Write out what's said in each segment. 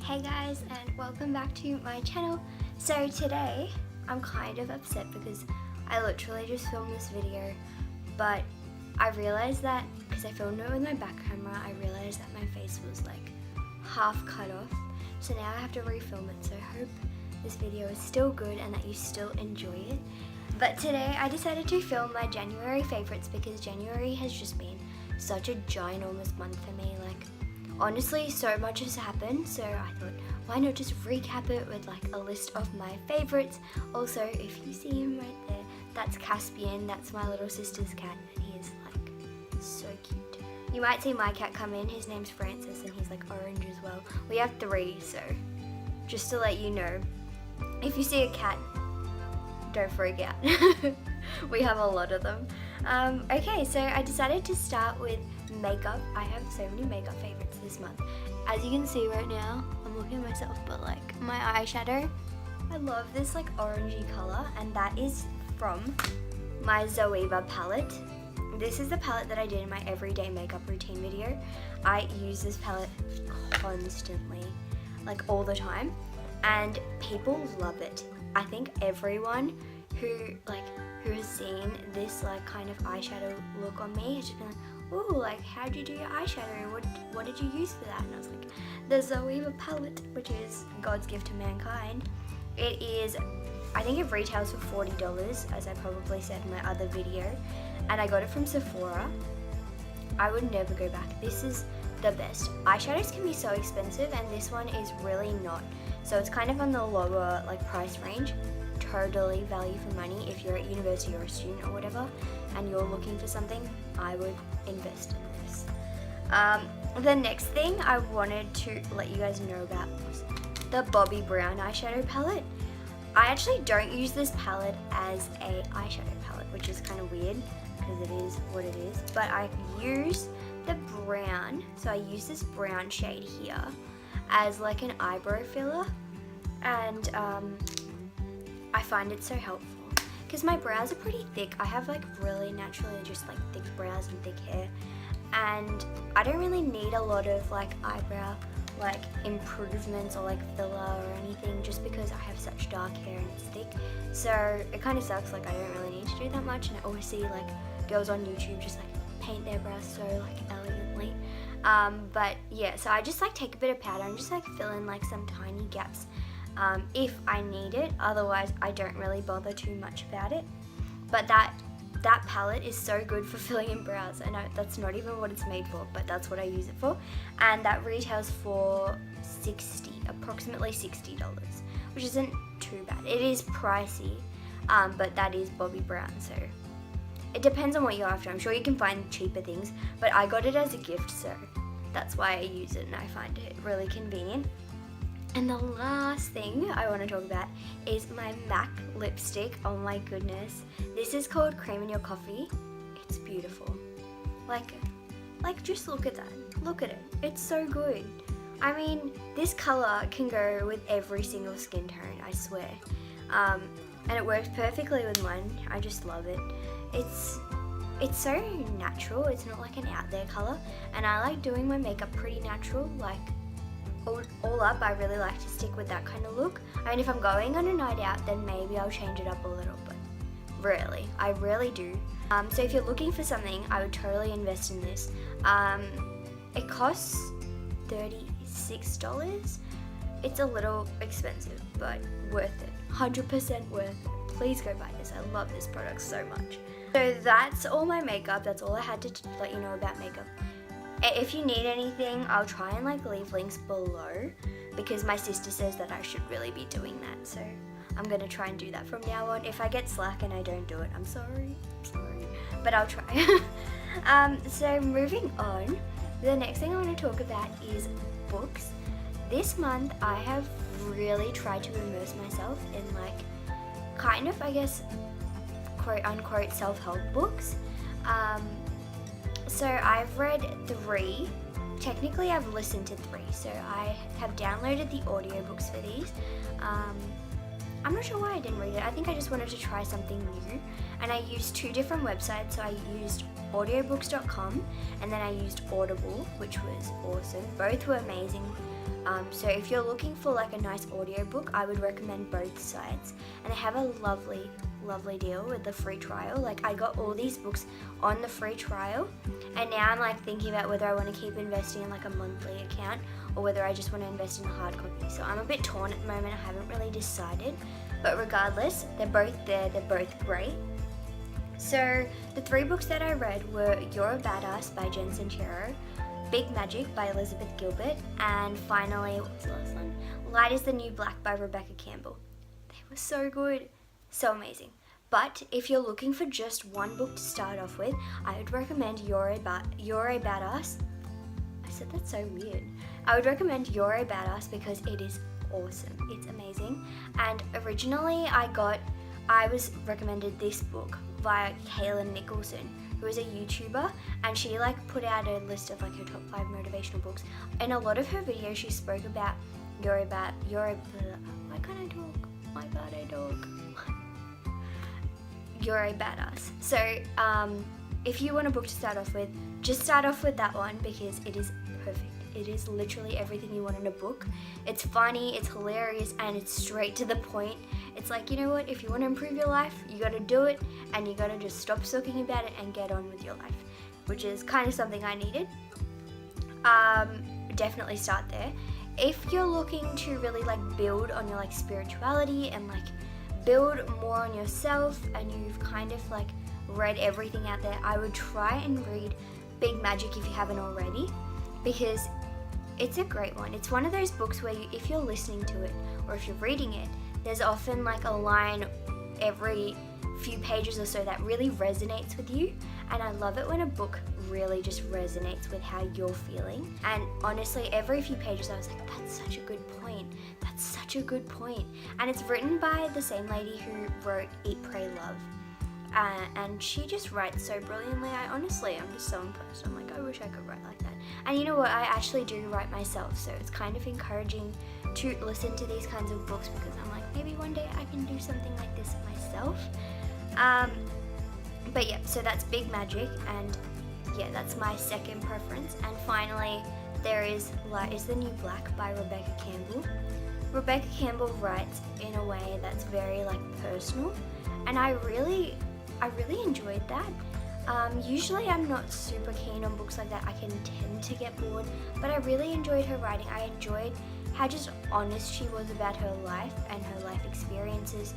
Hey guys, and welcome back to my channel. So today I'm kind of upset because I literally just filmed this video, but I realized that because I filmed it with my back camera, I realized that my face was like half cut off, so now I have to refilm it. So I hope this video is still good and that you still enjoy it. But today I decided to film my January favorites because January has just been such a ginormous month for me. Like, honestly, so much has happened, so I thought, why not just recap it with like a list of my favorites. Also, if you see him right there, that's Caspian, that's my little sister's cat, and he is like so cute. You might see my cat come in, his name's Francis, and he's like orange as well. We have 3, so just to let you know, if you see a cat, don't freak out. We have a lot of them. Okay, so I decided to start with makeup. I have so many makeup favorites this month. As you can see right now, I'm looking at myself, but like my eyeshadow, I love this like orangey color, and that is from my Zoeva palette. This is the palette that I did in my everyday makeup routine video. I use this palette constantly, like all the time, and people love it. I think everyone who has seen this like kind of eyeshadow look on me has just been like, oh, like how'd you do your eyeshadow? What did you use for that? And I was like, the Zoeva palette, which is God's gift to mankind. It is, I think it retails for $40, as I probably said in my other video, and I got it from Sephora. I would never go back. This is the best. Eyeshadows can be so expensive, and this one is really not. So it's kind of on the lower like price range. Totally value for money. If you're at university or a student or whatever and you're looking for something, I would invest in this. The next thing I wanted to let you guys know about was the Bobbi Brown eyeshadow palette. I actually don't use this palette as a eyeshadow palette, which is kind of weird because it is what it is, but I use the brown, so I use this brown shade here as like an eyebrow filler, and I find it so helpful because my brows are pretty thick. I have like really naturally just like thick brows and thick hair, and I don't really need a lot of like eyebrow like improvements or like filler or anything, just because I have such dark hair and it's thick. So it kind of sucks, like I don't really need to do that much, and I always see like girls on YouTube just like paint their brows so like elegantly. But yeah, so I just like take a bit of powder and just like fill in like some tiny gaps if I need it. Otherwise I don't really bother too much about it. But that palette is so good for filling in brows. I know that's not even what it's made for, but that's what I use it for, and that retails for approximately $60, which isn't too bad. It is pricey, but that is Bobbi Brown, so it depends on what you're after. I'm sure you can find cheaper things, but I got it as a gift, so that's why I use it and I find it really convenient. And the last thing I want to talk about is my MAC lipstick. Oh my goodness. This is called Cream in Your Coffee. It's beautiful. Like just look at that. Look at it. It's so good. I mean, this color can go with every single skin tone, I swear. And it works perfectly with mine. I just love it. It's so natural. It's not like an out there color. And I like doing my makeup pretty natural, like all up. I really like to stick with that kind of look. I mean, if I'm going on a night out, then maybe I'll change it up a little, but really, I really do. So if you're looking for something, I would totally invest in this. It costs $36. It's a little expensive, but worth it. 100% worth it. Please go buy this. I love this product so much. So that's all my makeup. That's all I had to let you know about makeup. If you need anything, I'll try and like leave links below, because my sister says that I should really be doing that, so I'm gonna try and do that from now on. If I get slack and I don't do it, I'm sorry, but I'll try. So moving on, the next thing I want to talk about is books. This month I have really tried to immerse myself in like kind of, I guess, quote unquote self-help books. So I've read 3. Technically I've listened to 3, so I have downloaded the audiobooks for these. I'm not sure why I didn't read it. I think I just wanted to try something new, and I used 2 different websites. So I used audiobooks.com and then I used Audible, which was awesome. Both were amazing. So if you're looking for like a nice audiobook, I would recommend both sites, and they have a lovely deal with the free trial. Like, I got all these books on the free trial, and now I'm like thinking about whether I want to keep investing in like a monthly account or whether I just want to invest in a hard copy. So I'm a bit torn at the moment. I haven't really decided, but regardless, they're both there. They're both great. So the 3 books that I read were You're a Badass by Jen Sincero, Big Magic by Elizabeth Gilbert, and finally, what was the last one? Light is the New Black by Rebecca Campbell. They were so good, so amazing. But if you're looking for just one book to start off with, I would recommend You're a Badass. I said that's so weird. I would recommend You're a Badass because it is awesome. It's amazing. And originally I was recommended this book via Kaylin Nicholson, who is a YouTuber, and she like put out a list of like her top 5 motivational books. In a lot of her videos, she spoke about why can't I talk? My bad, I talk. You're a Badass. So if you want a book to start off with, just start off with that one because it is perfect. It is literally everything you want in a book. It's funny, it's hilarious, and it's straight to the point. It's like, you know what, if you want to improve your life, you got to do it, and you got to just stop talking about it and get on with your life, which is kind of something I needed. Definitely start there. If you're looking to really like build on your like spirituality and like build more on yourself, and you've kind of like read everything out there, I would try and read Big Magic if you haven't already, because it's a great one. It's one of those books where if you're listening to it or if you're reading it, there's often like a line every few pages or so that really resonates with you, and I love it when a book really just resonates with how you're feeling. And honestly, every few pages I was like, that's such a good point. That's such a good point. And it's written by the same lady who wrote Eat, Pray, Love. And she just writes so brilliantly. I'm just so impressed. I'm like, I wish I could write like that. And you know what? I actually do write myself, so it's kind of encouraging to listen to these kinds of books because I'm like, maybe one day I can do something like this myself. But yeah, so that's Big Magic, and yeah, that's my second preference. And finally, there is Light is the New Black by Rebecca Campbell. Rebecca Campbell writes in a way that's very like personal, and I really enjoyed that. Usually I'm not super keen on books like that. I can tend to get bored, but I really enjoyed her writing. I enjoyed how just honest she was about her life and her life experiences,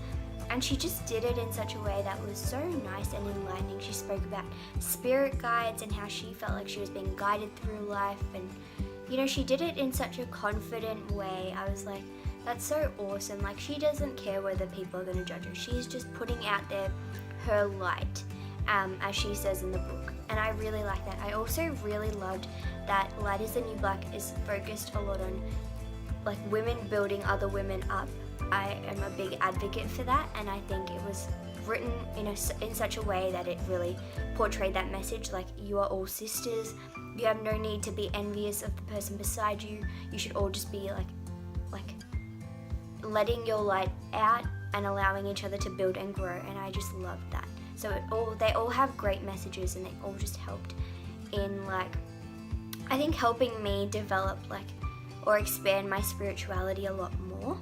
and she just did it in such a way that was so nice and enlightening. She spoke about spirit guides and how she felt like she was being guided through life, and you know, she did it in such a confident way. I was like, that's so awesome. Like, she doesn't care whether people are going to judge her. She's just putting out there her light, as she says in the book, and I really like that. I also really loved that Light is the New Black is focused a lot on like women building other women up. I am a big advocate for that, and I think it was written in such a way that it really portrayed that message. Like, you are all sisters. You have no need to be envious of the person beside you. You should all just be like letting your light out and allowing each other to build and grow, and I just loved that. So they all have great messages, and they all just helped in like, I think, helping me develop like or expand my spirituality a lot more.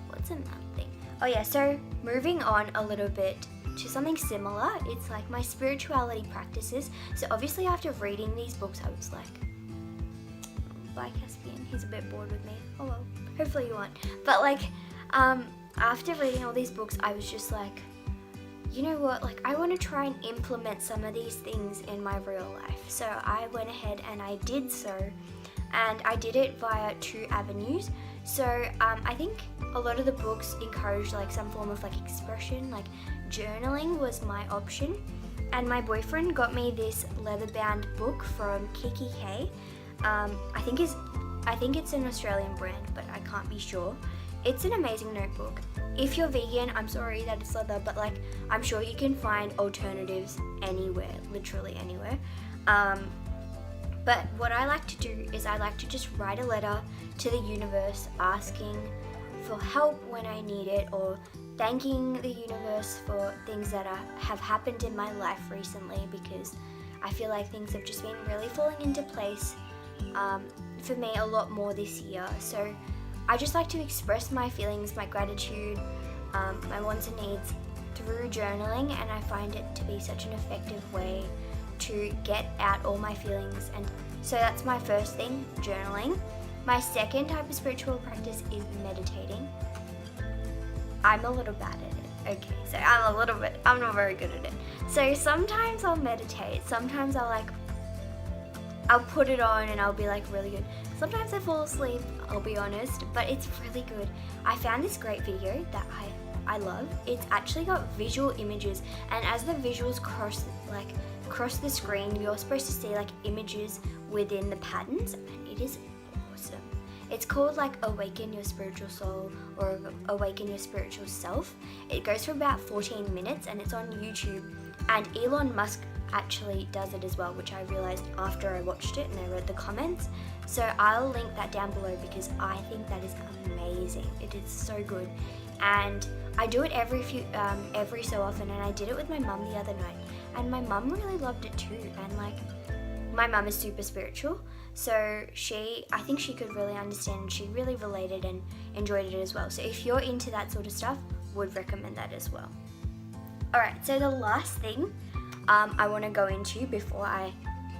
What's another thing? Oh yeah, so moving on a little bit to something similar, it's like my spirituality practices. So obviously after reading these books, I was like, bye Caspian, he's a bit bored with me. Oh well, hopefully you won't. But like, after reading all these books, I was just like, you know what, like I want to try and implement some of these things in my real life. So I went ahead and I did so, and I did it via 2 avenues. So I think a lot of the books encourage like some form of like expression, like journaling was my option. And my boyfriend got me this leather-bound book from Kiki K. I think it's an Australian brand, but I can't be sure. It's an amazing notebook. If you're vegan, I'm sorry that it's leather, but like I'm sure you can find alternatives anywhere, literally anywhere. But what I like to do is I like to just write a letter to the universe asking for help when I need it, or thanking the universe for things that have happened in my life recently, because I feel like things have just been really falling into place for me a lot more this year. So I just like to express my feelings, my gratitude, my wants and needs through journaling, and I find it to be such an effective way to get out all my feelings. And so that's my first thing, journaling. My second type of spiritual practice is meditating. I'm a little bad at it. Okay, so I'm not very good at it. So sometimes I'll meditate, sometimes I'll put it on and I'll be like really good. Sometimes I fall asleep, I'll be honest, but it's really good. I found this great video that I love. It's actually got visual images, and as the visuals cross the screen, you're supposed to see like images within the patterns, and it is awesome. It's called like Awaken Your Spiritual Soul or Awaken Your Spiritual Self. It goes for about 14 minutes and it's on YouTube, and Elon Musk actually does it as well, which I realized after I watched it and I read the comments. So I'll link that down below because I think that is amazing. It is so good, and I do it every so often, and I did it with my mum the other night, and my mum really loved it too. And like, my mum is super spiritual, so I think she could really understand, and she really related and enjoyed it as well. So if you're into that sort of stuff, would recommend that as well. Alright, so the last thing I want to go into before I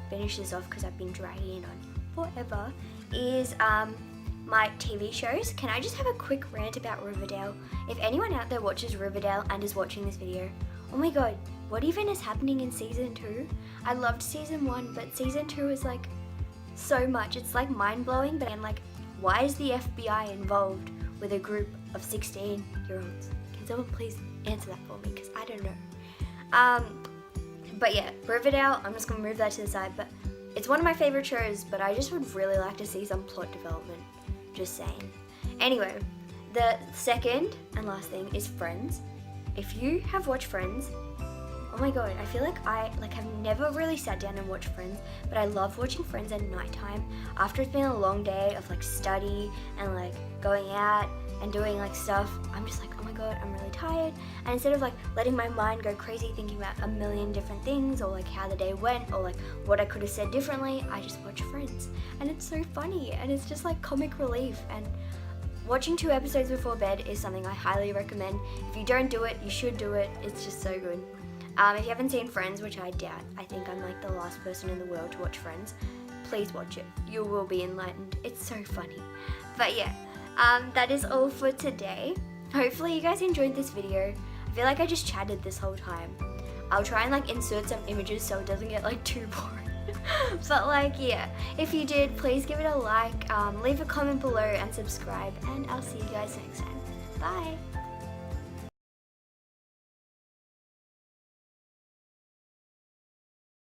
finish this off, because I've been dragging it on forever, is my TV shows. Can I just have a quick rant about Riverdale? If anyone out there watches Riverdale and is watching this video, oh my god, what even is happening in season 2? I loved season 1, but season 2 is like so much. It's like mind-blowing, but I'm like, why is the FBI involved with a group of 16-year-olds? Can someone please answer that for me, because I don't know. But yeah, Riverdale, I'm just gonna move that to the side, but it's one of my favorite shows, but I just would really like to see some plot development, just saying. Anyway, the second and last thing is Friends. If you have watched Friends, oh my god, I feel like I have never really sat down and watched Friends, but I love watching Friends at nighttime after it's been a long day of like study and like going out and doing like stuff. I'm just like, oh my god, I'm really tired, and instead of like letting my mind go crazy thinking about a million different things, or like how the day went, or like what I could have said differently, I just watch Friends, and it's so funny, and it's just like comic relief. And watching 2 episodes before bed is something I highly recommend. If you don't do it, you should do it. It's just so good. If you haven't seen Friends, which I doubt, I think I'm like the last person in the world to watch Friends, please watch it. You will be enlightened. It's so funny. But yeah, that is all for today. Hopefully you guys enjoyed this video. I feel like I just chatted this whole time. I'll try and like insert some images so it doesn't get like too boring. But like, yeah, if you did, please give it a like, leave a comment below and subscribe, and I'll see you guys next time. Bye!